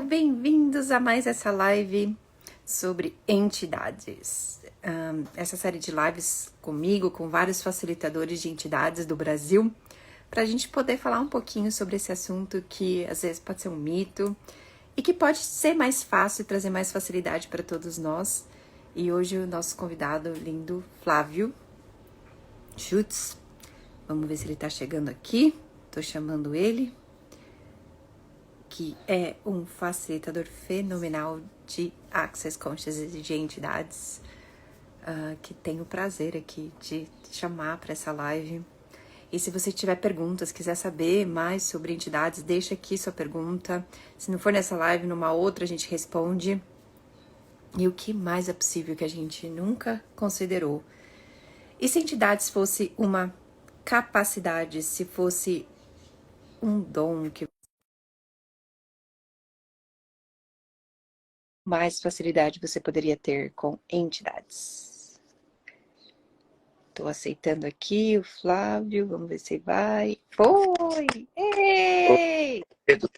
bem-vindos a mais essa live sobre entidades. Essa série de lives comigo, com vários facilitadores de entidades do Brasil, para a gente poder falar um pouquinho sobre esse assunto que às vezes pode ser um mito e que pode ser mais fácil e trazer mais facilidade para todos nós. E hoje o nosso convidado lindo, Flávio Schutz. Vamos ver se ele está chegando aqui. Estou chamando ele, que é um facilitador fenomenal de Access Consciousness e de entidades, que tem o prazer aqui de chamar para essa live. E se você tiver perguntas, quiser saber mais sobre entidades, deixa aqui sua pergunta. Se não for nessa live, numa outra a gente responde. E o que mais é possível que a gente nunca considerou? E se entidades fosse uma capacidade, se fosse um dom que mais facilidade você poderia ter com entidades? Estou aceitando aqui o Flávio, vamos ver se vai. Foi! Ei! Tudo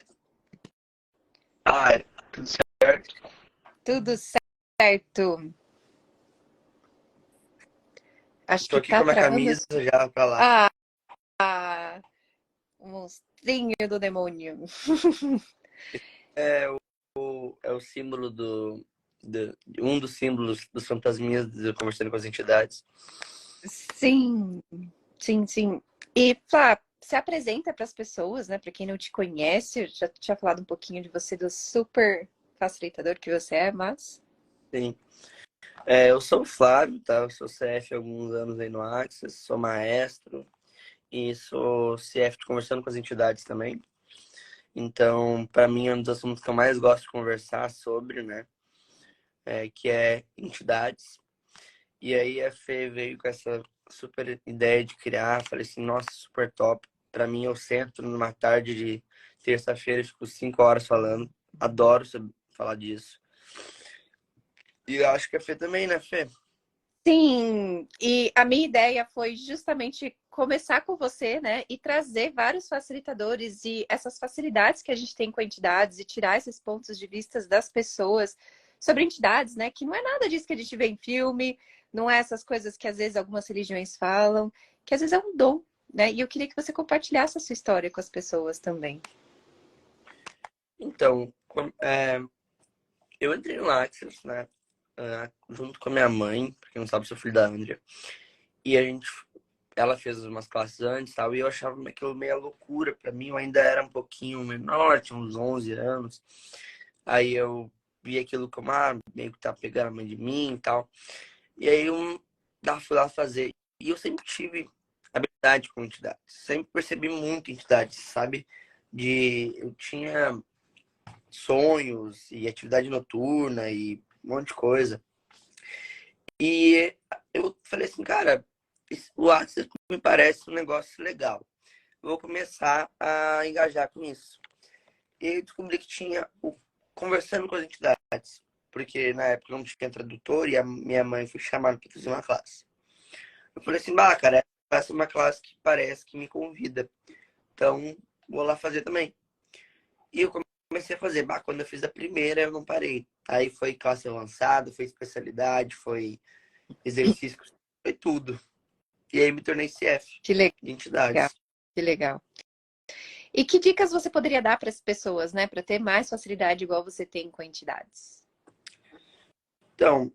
certo? Tudo certo. Acho Tô que aqui tá com a minha travando. camisa já pra lá. O monstrinho do demônio. É o símbolo um dos símbolos dos fantasminhas conversando com as entidades. Sim, sim. E, Flá, se apresenta para as pessoas, né? Para quem não te conhece, eu já tinha falado um pouquinho de você, do super facilitador que você é, mas... Sim. Eu sou o Flávio, tá? Eu sou CF há alguns anos aí no Access, sou maestro e sou CF de conversando com as entidades também. Então, para mim, é um dos assuntos que eu mais gosto de conversar sobre, né? Que é entidades. E aí a Fê veio com essa super ideia de criar. Falei assim, nossa, super top. Pra mim, eu sento numa tarde de terça-feira e fico 5 horas falando. Adoro falar disso. E eu acho que a Fê também, né, Fê? Sim, e a minha ideia foi justamente começar com você, né? E trazer vários facilitadores e essas facilidades que a gente tem com entidades e tirar esses pontos de vista das pessoas sobre entidades, né? Que não é nada disso que a gente vê em filme, não é essas coisas que às vezes algumas religiões falam, que às vezes é um dom, né? E eu queria que você compartilhasse a sua história com as pessoas também. Então, eu entrei no Access, né? Junto com a minha mãe, pra quem não sabe, sou filho da Andrea. E ela fez umas classes antes e tal, e eu achava aquilo meio loucura. Pra mim, eu ainda era um pouquinho menor, tinha uns 11 anos. Aí eu vi aquilo como, meio que tá pegando a mãe de mim e tal. E aí eu fui lá fazer. E eu sempre tive habilidade com entidades. Sempre percebi muito entidades, sabe? Eu tinha sonhos e atividade noturna e um monte de coisa. E eu falei assim, cara, o Access me parece um negócio legal. Vou começar a engajar com isso. E aí eu descobri que tinha o conversando com as entidades. Porque na época não tinha tradutor e a minha mãe foi chamada para fazer uma classe. Eu falei assim, cara, essa é uma classe que parece que me convida. Então, vou lá fazer também. E eu comecei a fazer. Quando eu fiz a primeira, eu não parei. Aí foi classe avançada, foi especialidade, foi exercício, foi tudo. E aí me tornei CF Que legal, de entidades. que legal. E que dicas você poderia dar para as pessoas, né? Para ter mais facilidade igual você tem com entidades? Então,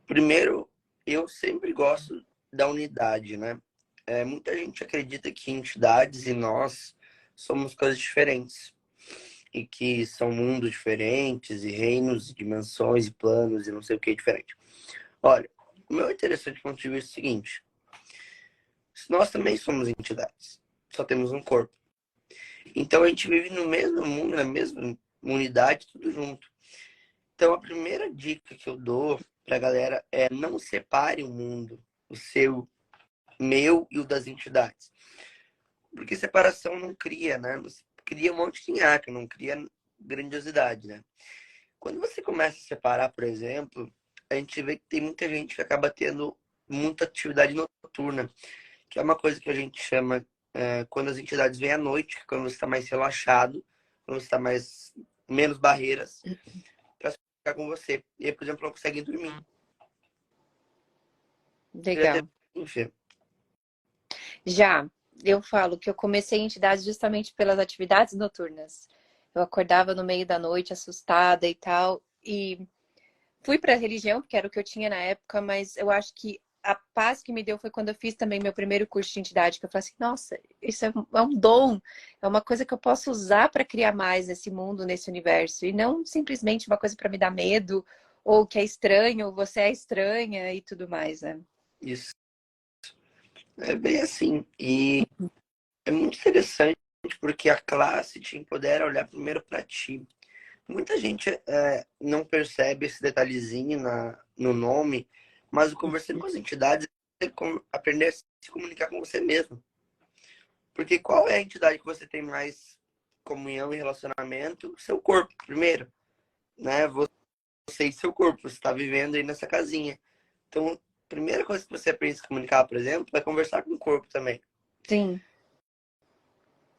primeiro, eu sempre gosto da unidade, né? Muita gente acredita que entidades e nós somos coisas diferentes. E que são mundos diferentes, e reinos, e dimensões, e planos, e não sei o que diferente. Olha, o meu interessante ponto de vista é o seguinte. Nós também somos entidades. Só temos um corpo. Então a gente vive no mesmo mundo, na mesma unidade, tudo junto. Então a primeira dica que eu dou pra galera é não separe o mundo, o seu, meu e o das entidades. Porque separação não cria, né? Você cria um monte de nhaca, não cria grandiosidade, né? Quando você começa a separar, por exemplo, a gente vê que tem muita gente que acaba tendo muita atividade noturna, que é uma coisa que a gente chama quando as entidades vêm à noite, quando você está mais relaxado, quando você está mais menos barreiras para ficar com você. E aí, por exemplo, não conseguem dormir. Já teve, Legal. enfim. Já, eu falo que eu comecei em entidades justamente pelas atividades noturnas. Eu acordava no meio da noite, assustada e tal, e fui para a religião, porque era o que eu tinha na época, mas eu acho que a paz que me deu foi quando eu fiz também meu primeiro curso de entidade, que eu falei assim, nossa, isso é um dom, é uma coisa que eu posso usar para criar mais nesse mundo, nesse universo, e não simplesmente uma coisa para me dar medo, ou que é estranho, ou você é estranha e tudo mais, né? Isso é bem assim. E é muito interessante porque a classe te empodera a olhar primeiro para ti. Muita gente não percebe esse detalhezinho no nome, mas o conversando com as entidades é aprender a se comunicar com você mesmo. Porque qual é a entidade que você tem mais comunhão e relacionamento? Seu corpo, primeiro, né? Você e seu corpo, você está vivendo aí nessa casinha. Então, a primeira coisa que você aprende a se comunicar, por exemplo, é conversar com o corpo também. Sim,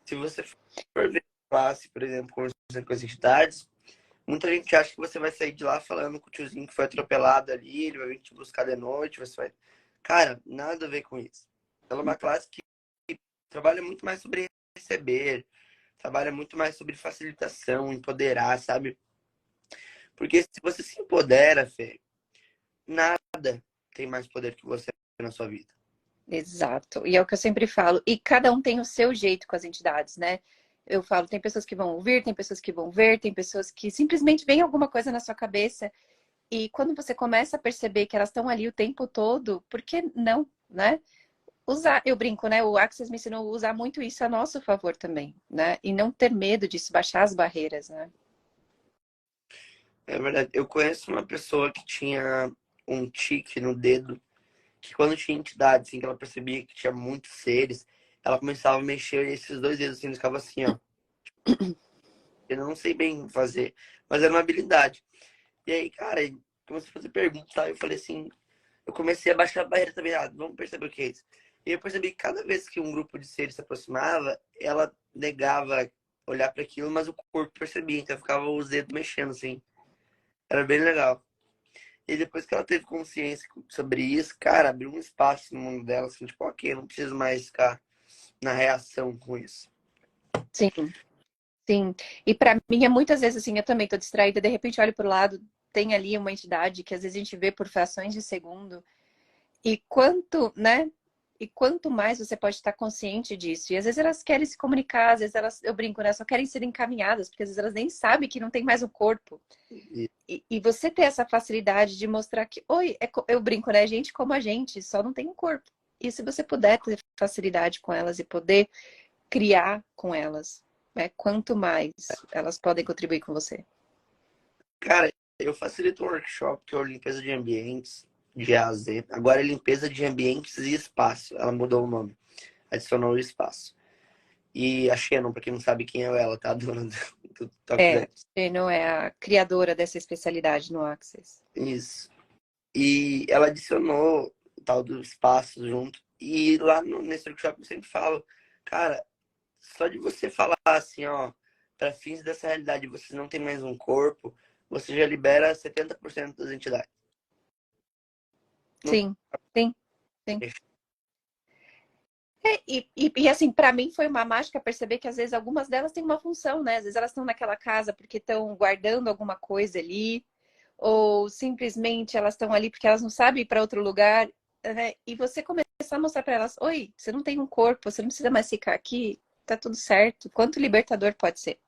Se você for ver classe, por exemplo, conversando com as entidades, muita gente acha que você vai sair de lá falando com o tiozinho que foi atropelado ali, ele vai vir te buscar de noite, você vai. Cara, nada a ver com isso. Ela é uma classe que trabalha muito mais sobre receber, trabalha muito mais sobre facilitação, empoderar, sabe? Porque se você se empodera, Fê, nada tem mais poder que você na sua vida. exato. E é o que eu sempre falo. E cada um tem o seu jeito com as entidades, né? Eu falo, tem pessoas que vão ouvir, tem pessoas que vão ver, tem pessoas que simplesmente vem alguma coisa na sua cabeça. E quando você começa a perceber que elas estão ali o tempo todo, por que não, né? Usar, eu brinco, né? O Access me ensinou a usar muito isso a nosso favor também, né? E não ter medo disso, baixar as barreiras, né? É verdade. Eu conheço uma pessoa que tinha um tique no dedo, que quando tinha entidade, assim, que ela percebia que tinha muitos seres, ela começava a mexer esses dois dedos, assim, ficava assim, ó. Eu não sei bem fazer, mas era uma habilidade. E aí, cara, comecei a fazer perguntas, tá? Eu falei assim, eu comecei a baixar a barreira também, vamos perceber o que é isso. E eu percebi que cada vez que um grupo de seres se aproximava, ela negava olhar para aquilo, mas o corpo percebia, então ficava os dedos mexendo, assim. Era bem legal. E depois que ela teve consciência sobre isso, cara, abriu um espaço no mundo dela, assim, tipo, ok, não preciso mais ficar na reação com isso. Sim, sim. E para mim é muitas vezes assim, eu também tô distraída, de repente olho pro lado, tem ali uma entidade que às vezes a gente vê por frações de segundo. E quanto, né? E quanto mais você pode estar consciente disso. E às vezes elas querem se comunicar, às vezes elas, eu brinco, né? Só querem ser encaminhadas, porque às vezes elas nem sabem que não tem mais um corpo. E, E você ter essa facilidade de mostrar que, oi, eu brinco, né? Gente como a gente, só não tem um corpo. E se você puder ter facilidade com elas e poder criar com elas, né? Quanto mais elas podem contribuir com você. cara, eu facilito um workshop que é a limpeza de ambientes, de A a Z. Agora é limpeza de ambientes e espaço. Ela mudou o nome, adicionou o espaço. E a Shannon, pra quem não sabe quem é ela, tá? A dona do Talk É, Dance. você não é a criadora dessa especialidade no Access. Isso. E ela adicionou o tal do espaço junto. E lá nesse workshop eu sempre falo, cara, só de você falar assim, ó, para fins dessa realidade, você não tem mais um corpo, você já libera 70% das entidades. Não Sim, sim, sim. E assim, para mim foi uma mágica perceber que às vezes algumas delas têm uma função, né? Às vezes elas estão naquela casa porque estão guardando alguma coisa ali, ou simplesmente elas estão ali porque elas não sabem ir para outro lugar, né? E você começar a mostrar para elas: oi, você não tem um corpo, você não precisa mais ficar aqui, tá tudo certo. Quanto libertador pode ser?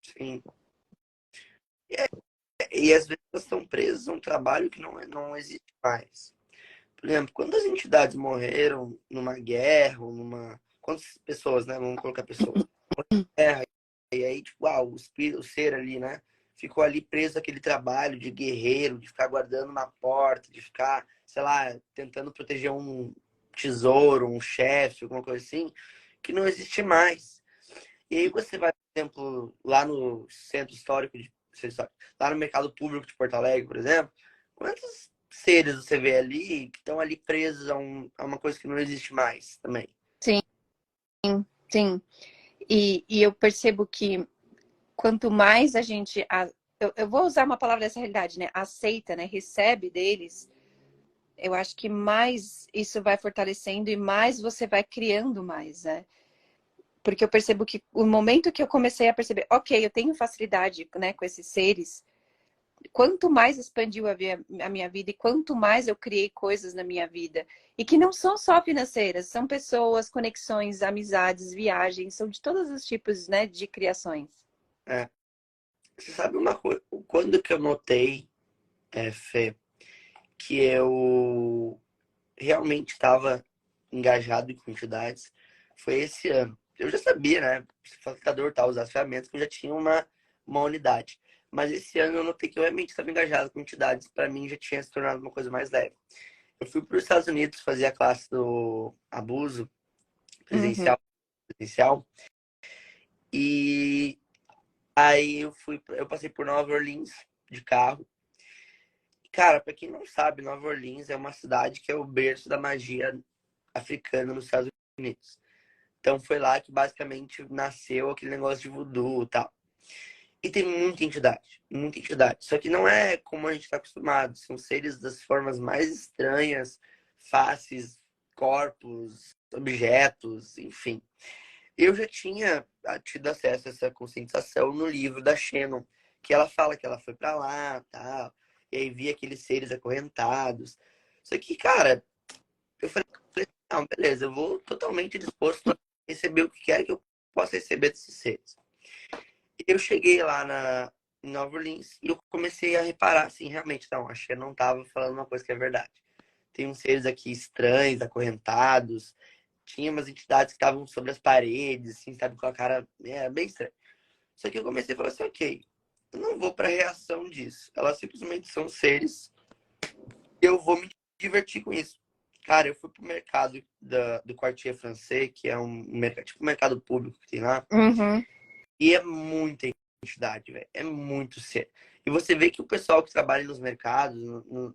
sim. E às vezes elas estão presas a um trabalho que não existe mais. Por exemplo, quantas entidades morreram numa guerra, ou numa. Quantas pessoas, né? Vamos colocar pessoas. Guerra, e aí, tipo, o espírito, o ser ali, né? Ficou ali preso àquele trabalho de guerreiro, de ficar guardando uma porta, de ficar, sei lá, tentando proteger um tesouro, um chefe, alguma coisa assim, que não existe mais. E aí você vai, por exemplo, lá no centro histórico, lá no mercado público de Porto Alegre, por exemplo, quantos seres você vê ali que estão ali presos a uma coisa que não existe mais também? Sim, sim. E eu percebo que quanto mais a gente... Eu vou usar uma palavra dessa realidade, né? Aceita, né? Recebe deles. Eu acho que mais isso vai fortalecendo e mais você vai criando mais, né? Porque eu percebo que o momento que eu comecei a perceber, ok, eu tenho facilidade, né, com esses seres, quanto mais expandiu a minha vida e quanto mais eu criei coisas na minha vida. E que não são só financeiras, são pessoas, conexões, amizades, viagens, são de todos os tipos, né, de criações. É. Você sabe uma coisa? Quando que eu notei, Fê, que eu realmente estava engajado em quantidades, foi esse ano. Eu já sabia, né? Facilitador, tal, usar as ferramentas, que eu já tinha uma unidade. Mas esse ano eu notei que eu realmente estava engajado com entidades. Para mim já tinha se tornado uma coisa mais leve. Eu fui para os Estados Unidos fazer a classe do abuso Uhum. presencial. E aí eu passei por Nova Orleans de carro. Cara, para quem não sabe, Nova Orleans é uma cidade que é o berço da magia africana nos Estados Unidos. Então foi lá que basicamente nasceu aquele negócio de voodoo e tal. E tem muita entidade, muita entidade. Só que não é como a gente está acostumado. São seres das formas mais estranhas, faces, corpos, objetos, enfim. Eu já tinha tido acesso a essa conscientização no livro da Shannon, que ela fala que ela foi para lá, tal, e aí via aqueles seres acorrentados. Só que, cara, eu falei, não, beleza, eu vou totalmente disposto a receber o que quer que eu possa receber desses seres. Eu cheguei lá em Nova Orleans e eu comecei a reparar, assim, realmente, não, acho que eu não estava falando uma coisa que é verdade. Tem uns seres aqui estranhos, acorrentados, tinha umas entidades que estavam sobre as paredes, assim, sabe, com a cara bem estranha. Só que eu comecei a falar assim, ok, eu não vou para reação disso. Elas simplesmente são seres e eu vou me divertir com isso. Cara, eu fui pro mercado do Quartier Français, que é um mercado, tipo um mercado público que tem lá, Uhum. e é muita entidade, velho. É muito sério. E você vê que o pessoal que trabalha nos mercados,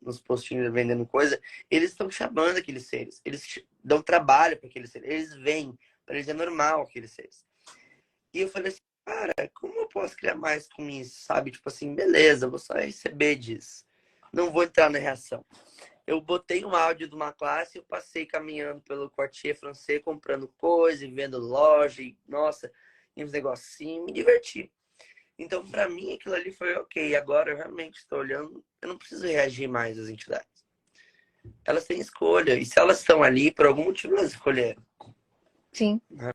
nos postinhos vendendo coisa, eles estão chamando aqueles seres. Eles dão trabalho para aqueles seres. Eles vêm, para eles é normal aqueles seres. E eu falei assim, cara, como eu posso criar mais com isso, sabe? Tipo assim, beleza, vou só receber disso. Não vou entrar na reação. Eu botei um áudio de uma classe, eu passei caminhando pelo Quartier Français, comprando coisa, e vendo loja, e nossa, e uns negocinhos, me diverti. Então, para mim, aquilo ali foi ok. Agora eu realmente estou olhando, eu não preciso reagir mais às entidades. Elas têm escolha, e se elas estão ali, por algum motivo elas escolheram. Sim, Né?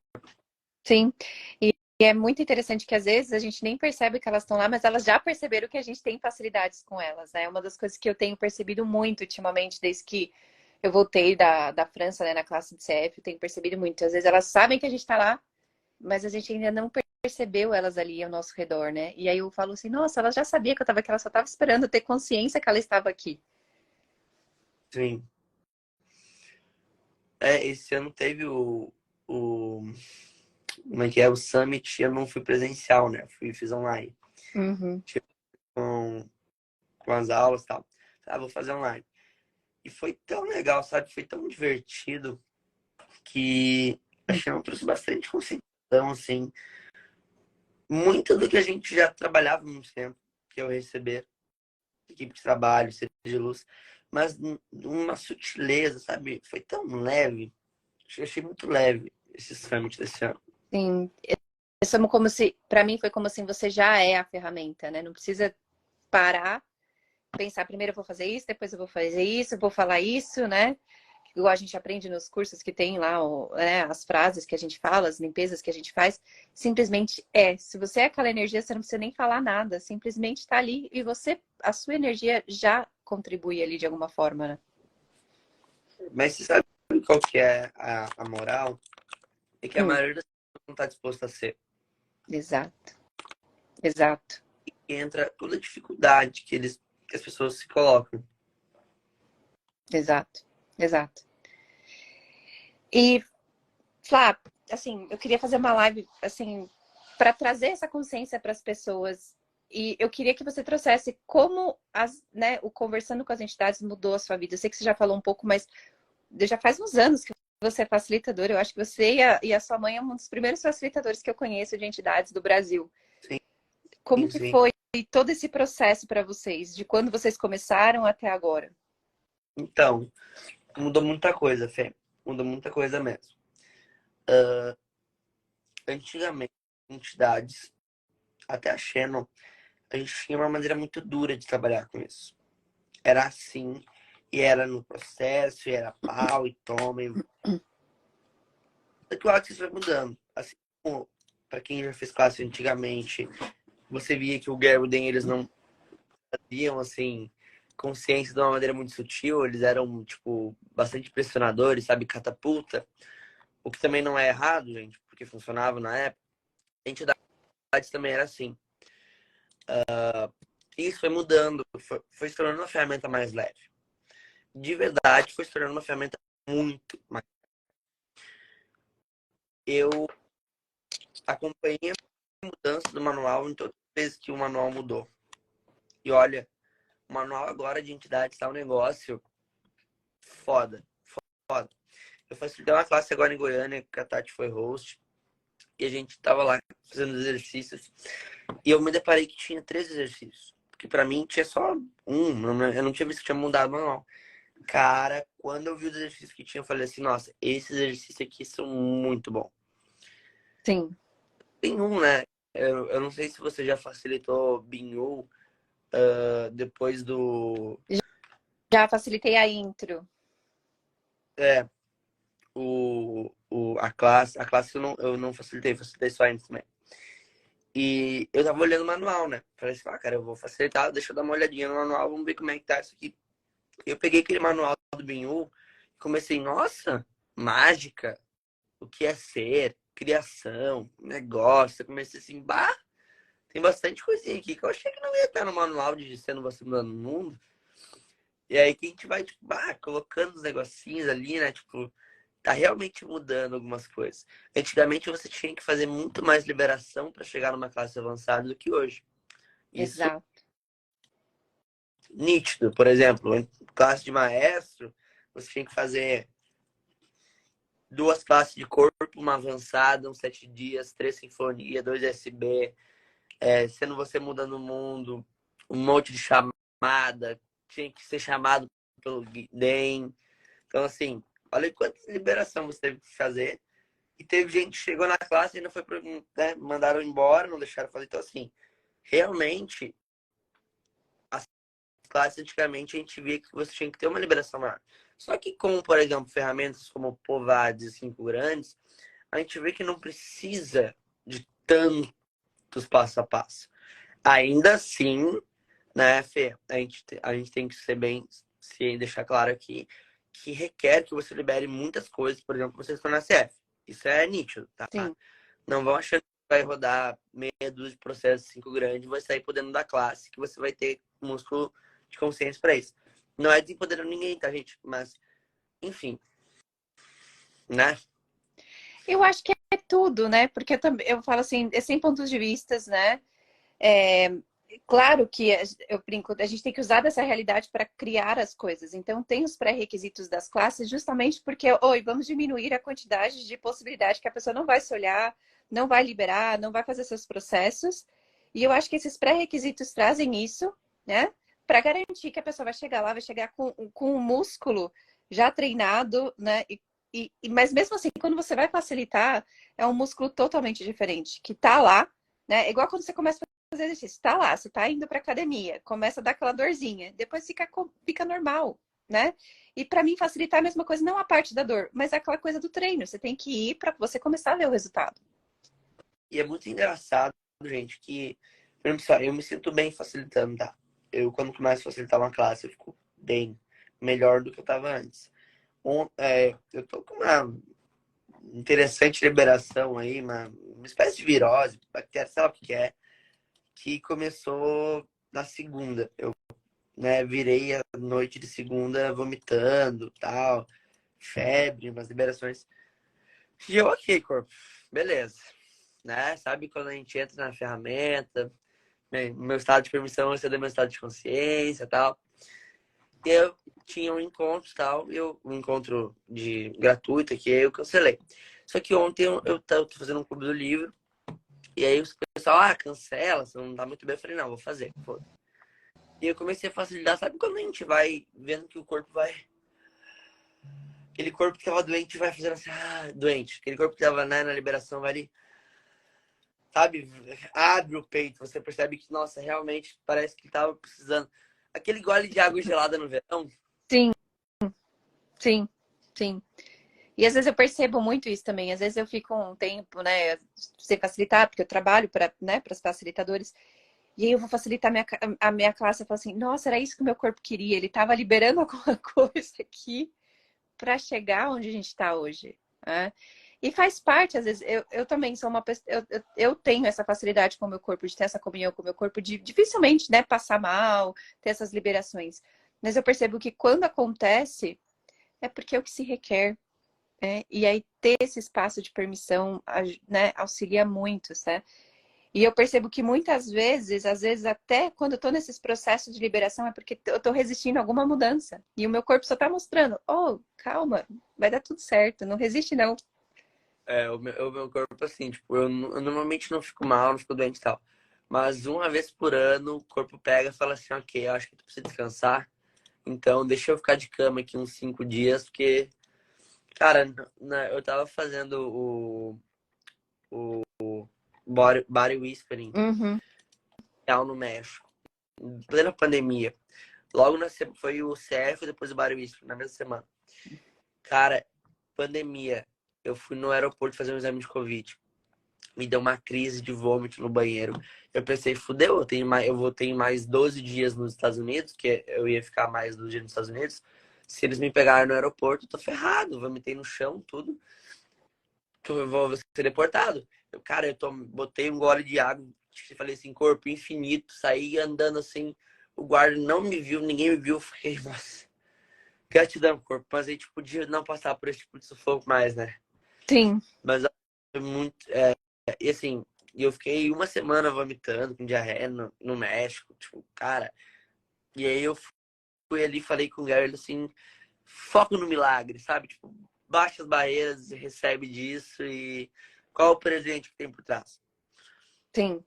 sim. E é muito interessante que às vezes a gente nem percebe que elas estão lá, mas elas já perceberam que a gente tem facilidades com elas, né? Uma das coisas que eu tenho percebido muito ultimamente, desde que eu voltei da França, né, na classe de CF, eu tenho percebido muito. Às vezes elas sabem que a gente está lá, mas a gente ainda não percebeu elas ali ao nosso redor, né? E aí eu falo assim, nossa, ela já sabia que eu estava aqui, ela só estava esperando ter consciência que ela estava aqui. Sim. Esse ano teve o como é que é? O Summit, eu não fui presencial, né? Fiz online. Uhum. Tipo, com as aulas e tal. Ah, vou fazer online. E foi tão legal, sabe? Foi tão divertido que achei que trouxe bastante conscientização, assim. Muito do que a gente já trabalhava há muito tempo, que eu receber, equipe de trabalho, seja de luz, mas uma sutileza, sabe? Foi tão leve. Eu achei muito leve esse summit desse ano. Sim, somos como se, para mim foi como assim, você já é a ferramenta, né? Não precisa parar, pensar, primeiro eu vou fazer isso, depois eu vou fazer isso, vou falar isso, né? Igual a gente aprende nos cursos que tem lá, né, as frases que a gente fala, as limpezas que a gente faz, simplesmente é. Se você é aquela energia, você não precisa nem falar nada, simplesmente está ali e você, a sua energia já contribui ali de alguma forma, né? Mas você sabe qual que é a moral? É que a Hum, maioria das pessoas não está disposta a ser. exato, exato, E entra toda a dificuldade que as pessoas se colocam. exato, exato. E Flá, assim, eu queria fazer uma live, assim, para trazer essa consciência para as pessoas. E eu queria que você trouxesse como né, o conversando com as entidades mudou a sua vida. Eu sei que você já falou um pouco, mas já faz uns anos que você é facilitador. Eu acho que você e a sua mãe é um dos primeiros facilitadores que eu conheço de entidades do Brasil. Sim. Como Sim, que sim. foi todo esse processo para vocês, de quando vocês começaram até agora? Então, mudou muita coisa, Fê. Mudou muita coisa mesmo. Antigamente, entidades, até a Shannon, a gente tinha uma maneira muito dura de trabalhar com isso. Era assim, e era no processo, e era pau, e toma. É que o Axis vai mudando. Assim como para quem já fez classe antigamente, você via que o Garden eles não faziam assim consciência de uma maneira muito sutil, eles eram tipo bastante pressionadores, sabe, catapulta, o que também não é errado, gente, porque funcionava na época. A entidade também era assim. Isso foi mudando, foi se tornando uma ferramenta mais leve. De verdade, foi se tornando uma ferramenta muito mais. Eu acompanhei a mudança do manual em todas as vezes que o manual mudou. E olha, o manual agora de entidades tá um negócio foda, foda. Eu facilitei uma classe agora em Goiânia, que a Tati foi host, e a gente tava lá fazendo exercícios, e eu me deparei que tinha 3 exercícios. Porque pra mim tinha só um, eu não tinha visto que tinha mudado o manual. Cara, quando eu vi os exercícios que tinha, eu falei assim, nossa, esses exercícios aqui são muito bons. Sim. Tem um, né? Eu não sei se você já facilitou Binhu depois do. Já facilitei a intro. É, a classe eu não facilitei só antes também. E eu tava olhando o manual, né? Falei assim, cara, eu vou facilitar, deixa eu dar uma olhadinha no manual, vamos ver como é que tá isso aqui. Eu peguei aquele manual do Binhu e comecei, nossa, mágica, o que é ser, criação, negócio. Eu comecei assim, bah, tem bastante coisinha aqui que eu achei que não ia estar no manual de Sendo Você Mudando o Mundo. E aí que a gente vai, tipo, bah, colocando os negocinhos ali, né? Tipo, tá realmente mudando algumas coisas. Antigamente você tinha que fazer muito mais liberação para chegar numa classe avançada do que hoje. Isso Exato. nítido. Por exemplo, em classe de maestro, você tinha que fazer 2 classes de corpo, uma avançada, uns 7 dias, 3 sinfonia, 2 SB, sendo você mudando o mundo, um monte de chamada, tinha que ser chamado pelo DEM. Então, assim, olha quanta liberação você teve que fazer. E teve gente que chegou na classe e ainda foi, né, mandaram embora, não deixaram fazer. Então, assim, realmente, as classes antigamente a gente via que você tinha que ter uma liberação maior. Só que com, por exemplo, ferramentas como Povades e 5 grandes, a gente vê que não precisa de tantos passo a passo. Ainda assim, né, Fê, a gente tem que ser bem, se deixar claro aqui, que requer que você libere muitas coisas, por exemplo, você está na CF. Isso é nítido, tá? Sim. Não vão achando que vai rodar meia dúzia de processos 5 grandes, vai sair podendo da classe, que você vai ter músculo de consciência para isso. Não é desempoderando ninguém, tá, gente? Mas, enfim, né? Eu acho que é tudo, né? Porque eu falo assim, é 100 pontos de vistas, né? É, claro que eu brinco, a gente tem que usar dessa realidade para criar as coisas. Então, tem os pré-requisitos das classes justamente porque, oi, vamos diminuir a quantidade de possibilidade que a pessoa não vai se olhar, não vai liberar, não vai fazer seus processos. E eu acho que esses pré-requisitos trazem isso, né? Para garantir que a pessoa vai chegar lá, vai chegar com o músculo já treinado, né? Mas mesmo assim, quando você vai facilitar, é um músculo totalmente diferente, que tá lá, né? É igual quando você começa fazer exercício, tá lá, você tá indo pra academia, começa a dar aquela dorzinha, depois fica normal, né? E para mim facilitar a mesma coisa, não a parte da dor, mas aquela coisa do treino. Você tem que ir para você começar a ver o resultado. E é muito engraçado, gente, que, por exemplo, só, eu me sinto bem facilitando, tá? Eu, quando começo a facilitar uma classe, eu fico bem melhor do que eu tava antes. Eu tô com uma interessante liberação aí, uma espécie de virose, bactéria, sei lá o que é, que começou na segunda. Eu, né, virei a noite de segunda vomitando, tal, febre, umas liberações. E eu, ok, corpo, beleza. Né? Sabe quando a gente entra na ferramenta, meu estado de permissão excedeu meu estado de consciência, tal. E eu tinha um encontro, tal, um encontro gratuito que eu cancelei. Só que ontem eu tô fazendo um clube do livro e aí os pessoal, cancela, você não tá muito bem. Eu falei, não, vou fazer. Foda. E eu comecei a facilitar. Sabe quando a gente vai vendo que o corpo vai. Aquele corpo que tava doente vai fazendo assim, doente. Aquele corpo que tava, né, na liberação vai ali, sabe? Abre o peito. Você percebe que, nossa, realmente parece que tava precisando. Aquele gole de água gelada no verão. Sim, sim, sim. E às vezes eu percebo muito isso também. Às vezes eu fico um tempo, né, sem facilitar, porque eu trabalho para, né, para os facilitadores. E aí eu vou facilitar a minha classe. Eu falo assim, nossa, era isso que o meu corpo queria. Ele estava liberando alguma coisa aqui para chegar onde a gente está hoje. Né? E faz parte, às vezes, eu também sou uma pessoa, eu tenho essa facilidade com o meu corpo, de ter essa comunhão com o meu corpo, de dificilmente, né, passar mal, ter essas liberações. Mas eu percebo que quando acontece, é porque é o que se requer. Né? E aí ter esse espaço de permissão, né, auxilia muito, né? E eu percebo que muitas vezes, às vezes até quando eu tô nesses processos de liberação, é porque eu tô resistindo a alguma mudança. E o meu corpo só tá mostrando, oh, calma, vai dar tudo certo, não resiste não. O meu corpo, assim, tipo, eu normalmente não fico mal, não fico doente e tal. Mas uma vez por ano, o corpo pega e fala assim, ok, eu acho que tu precisa descansar. Então, deixa eu ficar de cama aqui uns 5 dias, porque, cara, eu tava fazendo o body whispering Uhum, real no México, em plena pandemia. Logo na semana, foi o CF e depois o body whispering, na mesma semana. Cara, pandemia. Eu fui no aeroporto fazer um exame de Covid. Me deu uma crise de vômito no banheiro. Eu pensei, fudeu, eu vou ter mais 12 dias nos Estados Unidos, que eu ia ficar mais 12 dias nos Estados Unidos. Se eles me pegarem no aeroporto, eu tô ferrado. Vomitei no chão, tudo. Eu vou ser deportado. Cara, botei um gole de água, falei assim, corpo infinito, saí andando assim. O guarda não me viu, ninguém me viu. Fiquei, nossa, gratidão, corpo. Mas a gente podia não passar por esse tipo de sufoco mais, né? sim, Mas foi muito. E assim, eu fiquei uma semana vomitando com diarreia no México, tipo, cara. E aí eu fui ali, falei com o Gary, assim, foco no milagre, sabe? Tipo, baixa as barreiras, recebe disso e qual o presente que tem por trás? sim.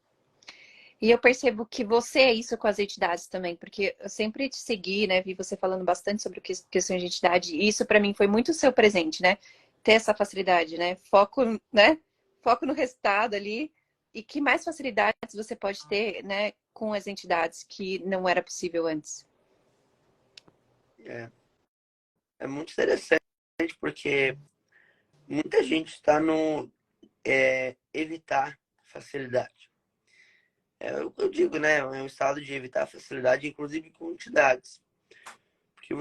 E eu percebo que você é isso com as entidades também, porque eu sempre te segui, né? Vi você falando bastante sobre questões de entidade, e isso para mim foi muito seu presente, né? Ter essa facilidade, né? Foco, né? Foco no resultado ali. E que mais facilidades você pode ter, né, com as entidades que não era possível antes? É, é muito interessante porque muita gente está no evitar facilidade. Eu digo, né? É um estado de evitar facilidade, inclusive com entidades. Porque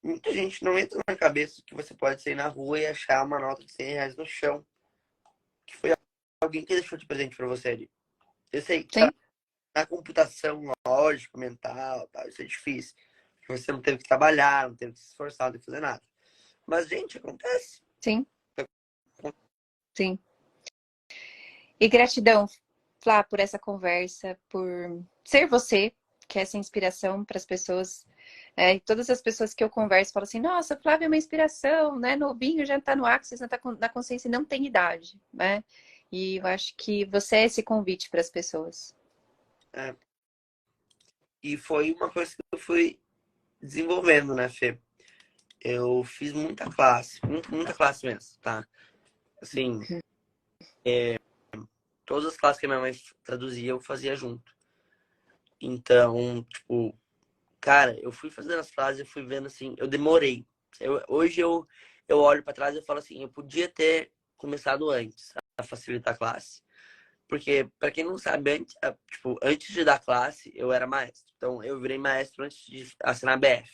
muita gente não entra na cabeça que você pode sair na rua e achar uma nota de R$ 100 no chão, que foi alguém que deixou de presente para você ali. Eu sei, Sim, na computação lógica, mental, tal, isso é difícil. Porque você não teve que trabalhar, não teve que se esforçar, não teve que fazer nada. Mas, gente, acontece. sim, sim. E gratidão, Flá, por essa conversa, por ser você, que é essa inspiração para as pessoas. E todas as pessoas que eu converso falam assim: nossa, Flávia é uma inspiração, né? Novinho, já está no Axis, já está na consciência e não tem idade, né? E eu acho que você é esse convite para as pessoas. É. E foi uma coisa que eu fui desenvolvendo, né, Fê? Eu fiz muita classe, muita classe mesmo, tá? Assim, todas as classes que a minha mãe traduzia, eu fazia junto. Então, tipo, cara, eu fui fazendo as frases, eu fui vendo assim, eu demorei. Hoje eu olho pra trás e falo assim, eu podia ter começado antes a facilitar a classe. Porque, pra quem não sabe, tipo, antes de dar classe, eu era maestro. Então, eu virei maestro antes de assinar BF.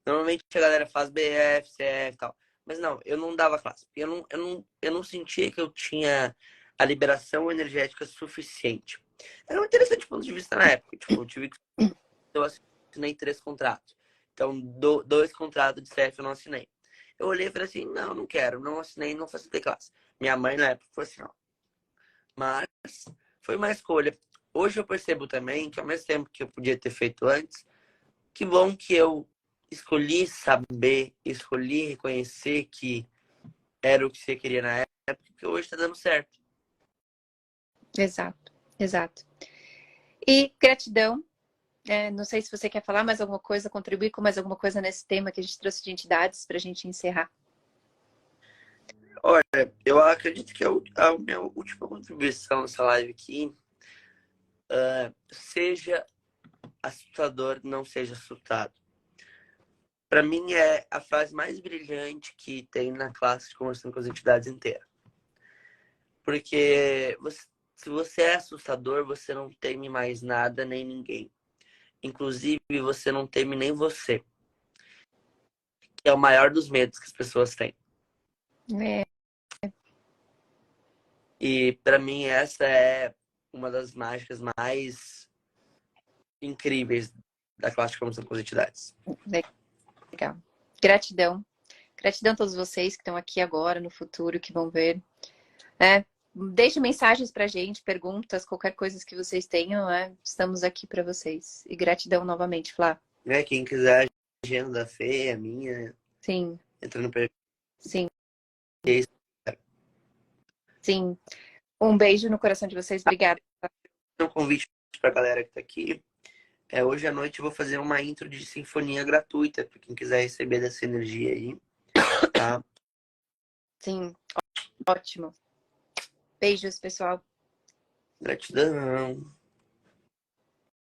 Normalmente a galera faz BF, CF e tal. Mas não, eu não dava classe. Eu não sentia que eu tinha a liberação energética suficiente. Era um interessante ponto de vista na época. Tipo, eu assinei 3 contratos. Então, 2 contratos de CF eu não assinei. Eu olhei e falei assim, não, não quero, não assinei, não facilitei classe. Minha mãe na época foi assim, ó. Mas foi uma escolha. Hoje eu percebo também que ao mesmo tempo que eu podia ter feito antes, que bom que eu escolhi saber, escolhi reconhecer que era o que você queria na época, que hoje tá dando certo. Exato, exato. E gratidão. Não sei se você quer falar mais alguma coisa, contribuir com mais alguma coisa nesse tema que a gente trouxe de entidades para a gente encerrar. Olha, eu acredito que a minha última contribuição nessa live aqui seja assustador, não seja assustado. Para mim é a frase mais brilhante que tem na classe de conversando com as entidades inteira. Porque se você é assustador, você não teme mais nada nem ninguém. Inclusive, você não teme nem você. Que é o maior dos medos que as pessoas têm. É, E para mim essa é uma das mágicas mais incríveis da classe de conversando com as entidades. legal. Gratidão. Gratidão a todos vocês que estão aqui agora, no futuro, que vão ver. Deixe mensagens pra gente, perguntas, qualquer coisa que vocês tenham, estamos aqui para vocês. E gratidão novamente, Flá. Quem quiser a agenda da Fê, a minha, Sim, entra no perfil. sim, É isso. sim. Um beijo no coração de vocês. Obrigada. Um convite para a galera que está aqui. Hoje à noite eu vou fazer uma intro de sinfonia gratuita para quem quiser receber dessa energia aí. Tá? Sim, ótimo. Beijos, pessoal. Gratidão.